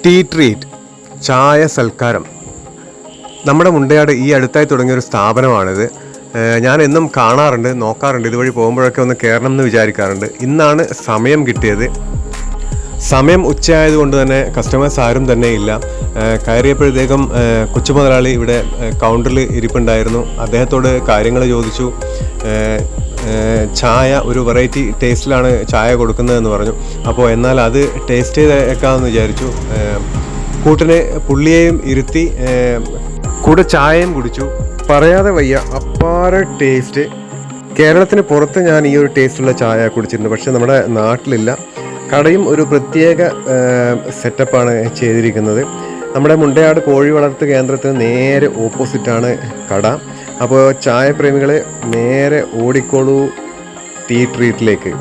Tea treat ചായ സൽക്കാരം. നമ്മുടെ മുണ്ടയാട് ഈ അടുത്തായി തുടങ്ങിയൊരു സ്ഥാപനമാണിത്. ഞാൻ എന്നും കാണാറുണ്ട്, നോക്കാറുണ്ട്, ഇതുവഴി പോകുമ്പോഴൊക്കെ ഒന്ന് കയറണം എന്ന് വിചാരിക്കാറുണ്ട്. ഇന്നാണ് സമയം കിട്ടിയത്. സമയം ഉച്ചയായതുകൊണ്ട് തന്നെ കസ്റ്റമേഴ്സ് ആരും തന്നെ ഇല്ല. കയറിയപ്പോഴത്തേക്കും കൊച്ചു മുതലാളി ഇവിടെ കൗണ്ടറിൽ ഇരിപ്പുണ്ടായിരുന്നു. അദ്ദേഹത്തോട് കാര്യങ്ങൾ ചോദിച്ചു. ചായ ഒരു വെറൈറ്റി ടേസ്റ്റിലാണ് ചായ കൊടുക്കുന്നതെന്ന് പറഞ്ഞു. അപ്പോൾ എന്നാൽ അത് ടേസ്റ്റ് ചെയ്തേക്കാമെന്ന് വിചാരിച്ചു. കൂട്ടിന് പുള്ളിയെയും ഇരുത്തി കൂടെ ചായയും കുടിച്ചു. പറയാതെ വയ്യ, അപ്പാര ടേസ്റ്റ്. കേരളത്തിന് പുറത്ത് ഞാൻ ഈ ഒരു ടേസ്റ്റുള്ള ചായ കുടിച്ചിട്ടുണ്ട്, പക്ഷെ നമ്മുടെ നാട്ടിലില്ല. കടയും ഒരു പ്രത്യേക സെറ്റപ്പാണ് ചെയ്തിരിക്കുന്നത്. നമ്മുടെ മുണ്ടയാട് കോഴി വളർത്ത് കേന്ദ്രത്തിന് നേരെ ഓപ്പോസിറ്റാണ് കട. അപ്പോൾ ചായ പ്രേമികളെ നേരെ ഓടിക്കോളൂ ടീ ട്രീറ്റിലേക്ക്.